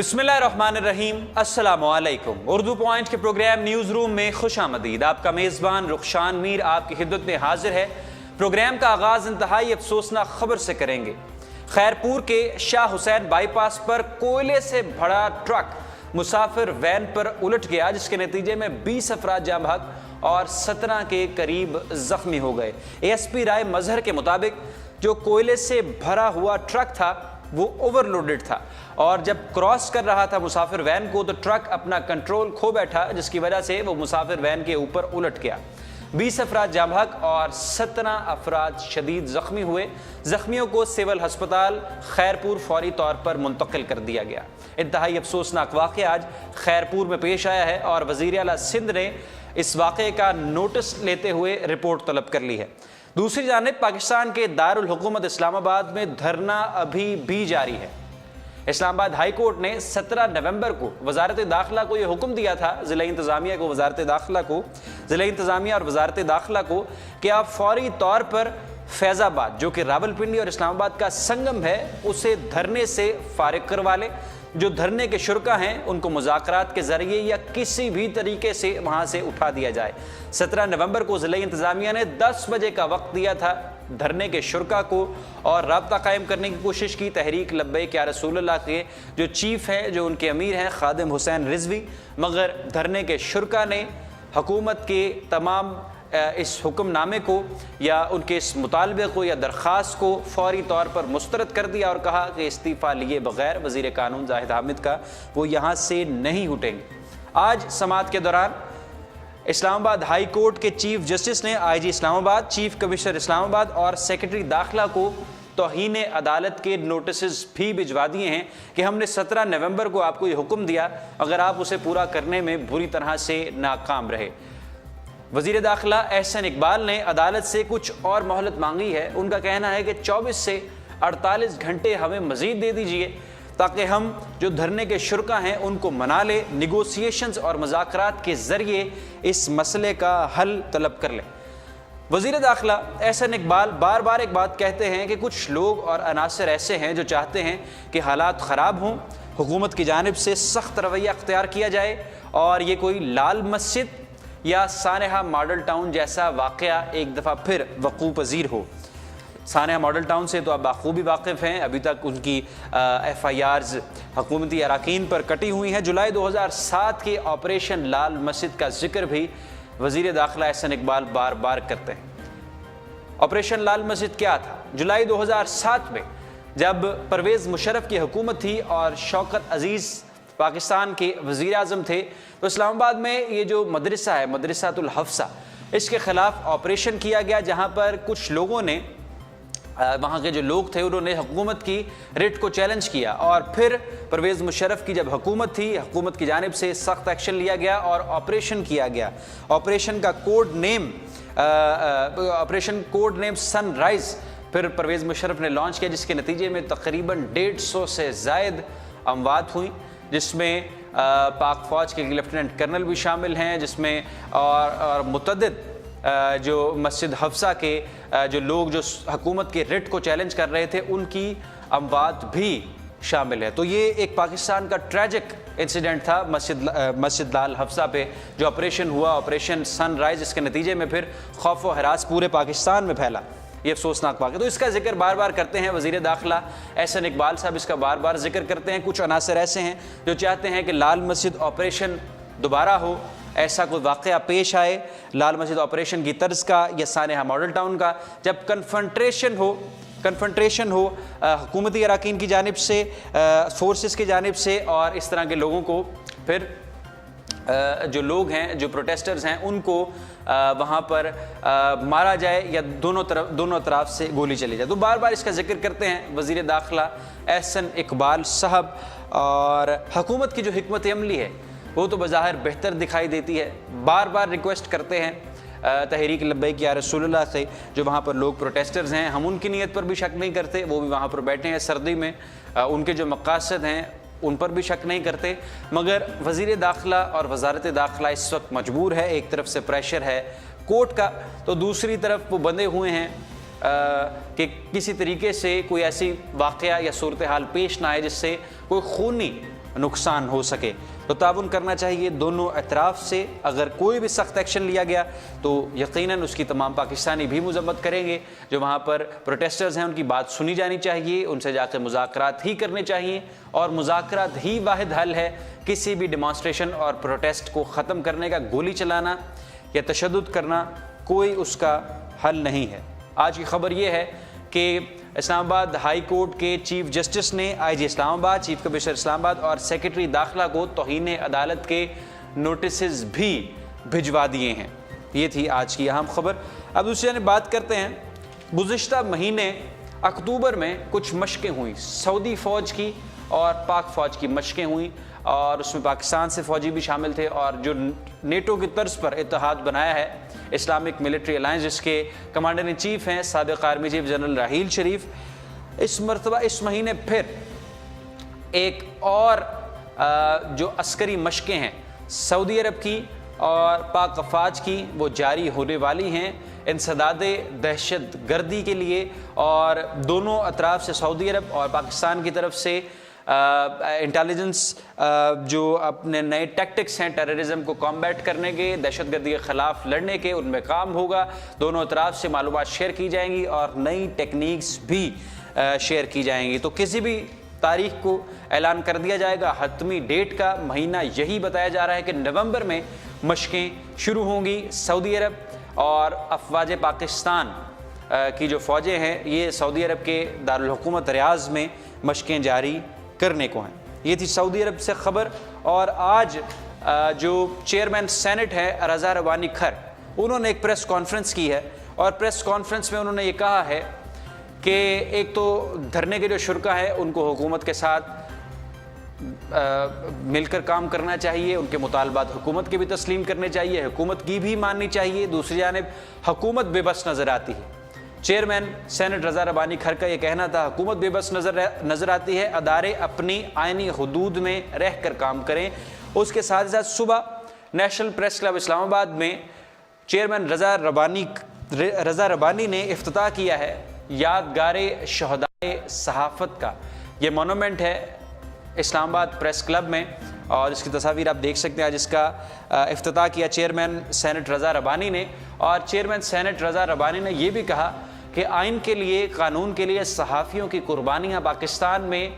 बिस्मिल्लाहिर्रहमानिर्रहीम, अस्सलामु अलैकुम। उर्दू पॉइंट के प्रोग्राम न्यूज़ रूम में खुश आमदीद। आपका मेज़बान रुखशान मीर आपकी खिदमत में हाजिर है। प्रोग्राम का आगाज़ इंतहाई अफसोसनाक खबर से करेंगे। खैरपुर के शाह हुसैन बाईपास पर कोयले से भरा ट्रक मुसाफिर वैन पर उलट गया, जिसके नतीजे में 20 अफराद जाँ बहक और 17 के करीब जख्मी हो गए। ASP राय मजहर के मुताबिक जो कोयले से भरा हुआ ट्रक था वो ओवरलोडेड था और जब क्रॉस कर रहा था मुसाफिर वैन को तो ट्रक अपना कंट्रोल खो बैठा, जिसकी वजह से वो मुसाफिर वैन के ऊपर उलट गया। 20 अफराद जाँ बहक और 17 अफराद शदीद ज़ख्मी हुए। ज़ख्मियों को सिविल हस्पताल खैरपुर फौरी तौर पर मुंतकिल कर दिया गया। इंतहाई अफसोसनाक वाक़या आज खैरपुर में पेश आया है और वज़ीर आला सिंध ने इस वाक़े का नोटिस लेते हुए रिपोर्ट तलब कर ली है। दूसरी जानिब पाकिस्तान के दारुल हुकूमत इस्लामाबाद में धरना अभी भी जारी है। इस्लामाबाद हाई कोर्ट ने 17 नवंबर को वजारत दाखिला को यह हुक्म दिया था, ज़िला इंतज़ामिया को, वजारत दाखिला को, ज़िला इंतज़ामिया और वजारत दाखिला को, कि आप फौरी तौर पर फैज़ाबाद जो कि रावलपिंडी और इस्लामाबाद का संगम है उसे धरने से फारिग करवा लें। जो धरने के शुरका हैं उनको मुज़ाकरात के ज़रिए या किसी भी तरीके से वहाँ से उठा दिया जाए। 17 नवंबर को ज़िला इंतज़ामिया ने 10 बजे का वक्त दिया था धरने के शुरका को और राब्ता कायम करने की कोशिश की। तहरीक लब्बैक या रसूलुल्लाह के जो चीफ़ हैं, जो उनके अमीर हैं खादिम हुसैन रिजवी, मगर धरने के शुरका ने हुकूमत के तमाम इस हुक्मनामे को या उनके इस मुतालबे को या दरख्वास्त को फौरी तौर पर मुस्तरद कर दिया और कहा कि इस्तीफ़ा लिए बगैर वज़ीर कानून जाहिद हामिद का वो यहाँ से नहीं उठेंगे। आज समाअत के दौरान इस्लामाबाद हाई कोर्ट के चीफ जस्टिस ने IG Islamabad, chief commissioner Islamabad और सेक्रेटरी दाखिला को तौहीन अदालत के नोटिस भी भिजवा दिए हैं कि हमने 17 नवंबर को आपको ये हुक्म दिया, अगर आप उसे पूरा करने में बुरी तरह से नाकाम रहे। वज़ीर दाखिला एहसन इकबाल ने अदालत से कुछ और मोहलत मांगी है। उनका कहना है कि 24 से 48 घंटे हमें मज़ीद दे दीजिए ताकि हम जो धरने के शुरका हैं उनको मना ले, निगोसिएशंस और मुज़ाकरात के ज़रिए इस मसले का हल तलब कर लें। वज़ीर दाखिला एहसन इकबाल बार बार एक बात कहते हैं कि कुछ लोग और अनासर ऐसे हैं जो चाहते हैं कि हालात ख़राब हों, हुकूमत की जानिब से सख्त रवैया अख्तियार किया जाए और ये कोई लाल मस्जिद या सानेहा मॉडल टाउन जैसा वाक़या एक दफ़ा फिर वक़ूअ पज़ीर हो। सानेहा मॉडल टाउन से तो आप बाखूबी वाकिफ़ हैं, अभी तक उनकी FIRs हुकूमती अराकीन पर कटी हुई हैं। जुलाई 2007 के ऑपरेशन लाल मस्जिद का जिक्र भी वज़ीर दाखिला एहसन इकबाल बार बार करते हैं। ऑपरेशन लाल मस्जिद क्या था? जुलाई 2007 में जब परवेज़ मुशर्रफ की हुकूमत थी और शौकत अज़ीज़ पाकिस्तान के वज़ीर आज़म थे, तो इस्लामाबाद में ये जो मदरसा है, मदरसातुल हफ्सा, इसके ख़िलाफ़ ऑपरेशन किया गया, जहाँ पर कुछ लोगों ने, वहाँ के जो लोग थे, उन्होंने हुकूमत की रिट को चैलेंज किया और फिर परवेज़ मुशर्रफ की जब हुकूमत थी, हुकूमत की जानिब से सख्त एक्शन लिया गया और ऑपरेशन किया गया। ऑपरेशन का ऑपरेशन कोड नेम सनराइज़ फिर परवेज़ मुशर्रफ ने लॉन्च किया, जिसके नतीजे में तकरीबन 150 से ज़ायद अमवात हुई, जिसमें पाक फ़ौज के लेफ्टिनेंट कर्नल भी शामिल हैं, जिसमें और मुतअद्दिद जो मस्जिद हफ्सा के जो लोग जो हुकूमत के रिट को चैलेंज कर रहे थे उनकी अमवात भी शामिल है। तो ये एक पाकिस्तान का ट्रैजिक इंसिडेंट था मस्जिद लाल हफ्सा पे जो ऑपरेशन हुआ, ऑपरेशन सनराइज़, इसके नतीजे में फिर खौफ व हरास पूरे पाकिस्तान में फैला। ये अफसोसनाक वाक़या, तो इसका जिक्र बार बार करते हैं वज़ीर दाखिला एहसन इकबाल साहब, इसका बार बार जिक्र करते हैं। कुछ अनासर ऐसे हैं जो चाहते हैं कि लाल मस्जिद ऑपरेशन दोबारा हो, ऐसा कोई वाक़या पेश आए लाल मस्जिद ऑपरेशन की तर्ज का या सानेहा मॉडल टाउन का, जब कन्फ्रंटेशन हो हुकूमती अराकीन की जानिब से, फोर्सेस की जानिब से और इस तरह के लोगों को, फिर जो लोग हैं, जो प्रोटेस्टर्स हैं, उनको वहाँ पर मारा जाए या दोनों तरफ से गोली चली जाए। तो बार बार इसका जिक्र करते हैं वज़ीर दाखिला एहसन इकबाल साहब। और हुकूमत की जो हिकमत अमली है वो तो बज़ाहिर बेहतर दिखाई देती है। बार बार रिक्वेस्ट करते हैं तहरीक लब्बैक या रसूलुल्लाह से, जो वहाँ पर लोग प्रोटेस्टर्स हैं, हम उनकी नीयत पर भी शक नहीं करते, वो भी वहाँ पर बैठे हैं सर्दी में, उनके जो मक़ासद हैं उन पर भी शक नहीं करते, मगर वज़ीर दाखिला और वज़ारत दाखिला इस वक्त मजबूर है। एक तरफ से प्रेशर है कोर्ट का, तो दूसरी तरफ वो बंधे हुए हैं कि किसी तरीके से कोई ऐसी वाक़या या सूरत हाल पेश ना आए जिससे कोई खूनी नुकसान हो सके। तो ताउन करना चाहिए दोनों अतराफ से। अगर कोई भी सख्त एक्शन लिया गया तो यकीनन उसकी तमाम पाकिस्तानी भी मजम्मत करेंगे। जो वहाँ पर प्रोटेस्टर्स हैं उनकी बात सुनी जानी चाहिए, उनसे जाकर मुज़ाकरात ही करने चाहिए, और मुज़ाकरात ही वाहिद हल है किसी भी डेमॉन्स्ट्रेशन और प्रोटेस्ट को ख़त्म करने का। गोली चलाना या तशद्दुद करना कोई उसका हल नहीं है। आज की खबर ये है कि इस्लामाबाद हाई कोर्ट के चीफ जस्टिस ने IG Islamabad, chief commissioner Islamabad और सेक्रेटरी दाखिला को तौहीन अदालत के नोटिस भी भिजवा दिए हैं। ये थी आज की अहम खबर। अब दूसरी जानिब बात करते हैं, गुज़िश्ता महीने अक्टूबर में कुछ मशकें हुई, सऊदी फ़ौज की और पाक फ़ौज की मशकें हुई, और उसमें पाकिस्तान से फ़ौजी भी शामिल थे। और जो नेटो की तर्ज पर इत्तेहाद बनाया है, इस्लामिक मिलिट्री अलायंस, जिसके कमांडर इन चीफ हैं साबिक़ आर्मी चीफ जनरल राहील शरीफ, इस मरतबा इस महीने फिर एक और जो अस्करी मशकें हैं सऊदी अरब की और पाक अफवाज की, वो जारी होने वाली हैं इंसदाद दहशत गर्दी के लिए। और दोनों अतराफ से, सऊदी अरब और पाकिस्तान की तरफ से इंटेलिजेंस जो अपने नए टैक्टिक्स हैं टेररिज्म को कॉम्बैट करने के, दहशत गर्दी के ख़िलाफ़ लड़ने के, उनमें काम होगा। दोनों अतराफ से मालूमात शेयर की जाएंगी और नई टेक्निक्स भी शेयर की जाएंगी। तो किसी भी तारीख को ऐलान कर दिया जाएगा, हतमी डेट का महीना यही बताया जा रहा है कि नवंबर में मशकें शुरू होंगी। सऊदी अरब और अफवाज पाकिस्तान की जो फ़ौजें हैं ये सऊदी अरब के दारुल हुकूमत रियाज़ में मशकें जारी करने को हैं। ये थी सऊदी अरब से ख़बर। और आज जो चेयरमैन सेनेट है रज़ा रबानी खर, उन्होंने एक प्रेस कॉन्फ्रेंस की है, और प्रेस कॉन्फ्रेंस में उन्होंने ये कहा है कि एक तो धरने के जो शुरका है उनको हुकूमत के साथ मिलकर काम करना चाहिए, उनके मुतालबात हुकूमत के भी तस्लीम करने चाहिए, हुकूमत की भी माननी चाहिए। दूसरी जानिब हुकूमत बेबस नज़र आती है। चेयरमैन सेनेट रज़ा रबानी खर का ये कहना था, हुकूमत बेबस नज़र आती है, अदारे अपनी आइनी हुदूद में रह कर काम करें। उसके साथ साथ सुबह नेशनल प्रेस क्लब इस्लामाबाद में चेयरमैन रज़ा रबानी ने इफ्तिताह किया है यादगारे शहदाए सहाफ़त का। ये मोनूमेंट है इस्लामाबाद प्रेस क्लब में, और इसकी तस्वीर आप देख सकते हैं। आज इसका इफ्तिताह किया चेयरमैन सेनेट रज़ा रबानी ने। और चेयरमैन सेनेट रज़ा रबानी ने यह भी कहा कि आइन के लिए, कानून के लिए सहाफ़ियों की कुर्बानियाँ पाकिस्तान में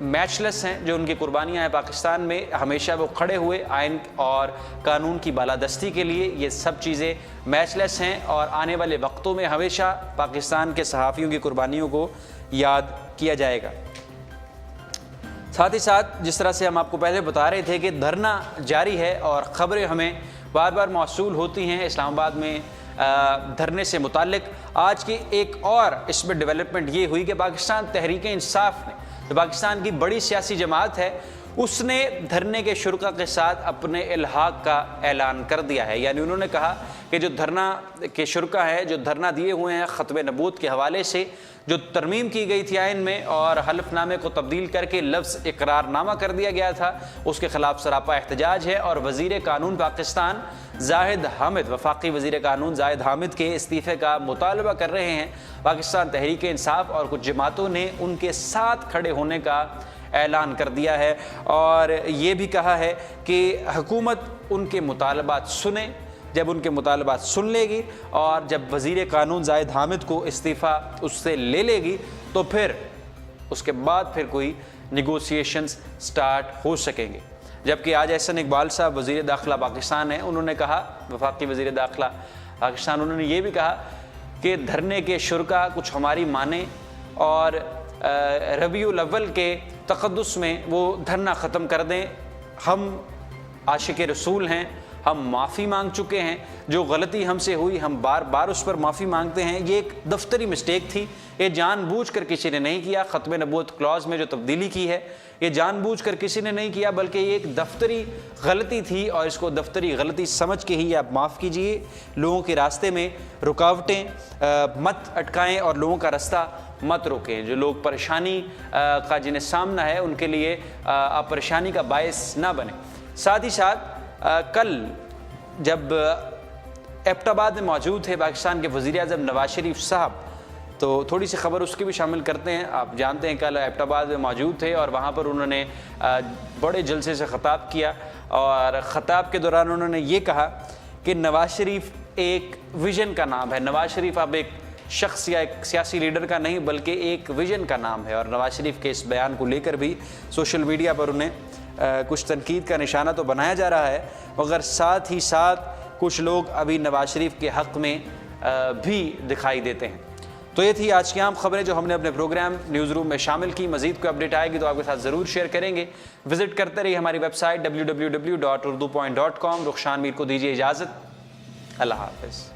मैचलेस हैं। जो उनकी कुर्बानियाँ हैं पाकिस्तान में, हमेशा वो खड़े हुए आइन और कानून की बालादस्ती के लिए, ये सब चीज़ें मैचलेस हैं। और आने वाले वक्तों में हमेशा पाकिस्तान के सहाफ़ियों की कुर्बानियों को याद किया जाएगा। साथ ही साथ जिस तरह से हम आपको पहले बता रहे थे कि धरना जारी है और ख़बरें हमें बार बार मौसूल होती हैं इस्लामाबाद में धरने से मुताल्लिक। आज की एक और इसमें डेवलपमेंट ये हुई कि पाकिस्तान तहरीक इंसाफ ने, जो पाकिस्तान की बड़ी सियासी जमात है, उसने धरने के शुरका के साथ अपने इल्हाक का ऐलान कर दिया है। यानी उन्होंने कहा कि जो धरना के शुरका है, जो धरना दिए हुए हैं ख़त्म नबूत के हवाले से, जो तरमीम की गई थी आइन में और हल्फनामे को तब्दील करके लफ्ज़ इकरारनामा कर दिया गया था, उसके ख़िलाफ़ सरापा एहतजाज है। और वज़ीर कानून पाकिस्तान जाहिद हामिद, वफाकी वज़ीर कानून जाहिद हामिद के इस्तीफ़े का मुतालबा कर रहे हैं। पाकिस्तान तहरीक इंसाफ और कुछ जमातों ने उनके साथ खड़े होने का ऐलान कर दिया है, और ये भी कहा है कि हुकूमत उनके मुतालबात सुने। जब उनके मुतालबात सुन लेगी और जब वज़ीर कानून जाहिद हामिद को इस्तीफ़ा उससे ले लेगी, तो फिर उसके बाद फिर कोई निगोशिएशंस स्टार्ट हो सकेंगे। जबकि आज एहसन इकबाल साहब वज़ीर दाखिला पाकिस्तान हैं, उन्होंने कहा, वफाकी वज़ीर दाखिला पाकिस्तान, उन्होंने ये भी कहा कि धरने के शुरका कुछ हमारी माने और रबीउल अव्वल के तक़द्दुस में वो धरना ख़त्म कर दें। हम आशिक़ रसूल हैं, हम माफ़ी मांग चुके हैं, जो गलती हमसे हुई हम बार बार उस पर माफ़ी मांगते हैं। ये एक दफ्तरी मिस्टेक थी, ये जानबूझकर किसी ने नहीं किया। ख़त्म नबूत क्लॉज में जो तब्दीली की है, ये जानबूझकर किसी ने नहीं किया, बल्कि ये एक दफ्तरी गलती थी, और इसको दफ्तरी गलती समझ के ही आप माफ़ कीजिए। लोगों के रास्ते में रुकावटें मत अटकाएं और लोगों का रास्ता मत रोकें। जो लोग परेशानी का जिन्हें सामना है, उनके लिए आप परेशानी का बायस ना बने। साथ ही साथ कल जब एबटाबाद में मौजूद थे पाकिस्तान के वज़ीर आज़म नवाज शरीफ साहब, تو تھوڑی سی خبر اس کی بھی شامل کرتے ہیں. آپ جانتے ہیں کل ایبٹ آباد میں موجود تھے اور وہاں پر انہوں نے بڑے جلسے سے خطاب کیا اور خطاب کے دوران انہوں نے یہ کہا کہ نواز شریف ایک ویژن کا نام ہے. نواز شریف اب ایک شخص یا ایک سیاسی لیڈر کا نہیں بلکہ ایک ویژن کا نام ہے. اور نواز شریف کے اس بیان کو لے کر بھی سوشل میڈیا پر انہیں کچھ تنقید کا نشانہ تو بنایا جا رہا ہے مگر ساتھ ہی ساتھ کچھ لوگ ابھی نواز شریف کے حق میں بھی دکھائی دیتے ہیں. تو یہ تھی آج کی عام خبریں جو ہم نے اپنے پروگرام نیوز روم میں شامل کی. مزید کوئی اپڈیٹ آئے گی تو آپ کے ساتھ ضرور شیئر کریں گے. وزٹ کرتے رہیے ہماری ویب سائٹ www.urdupoint.com. رخشان میر کو دیجیے اجازت. اللہ حافظ.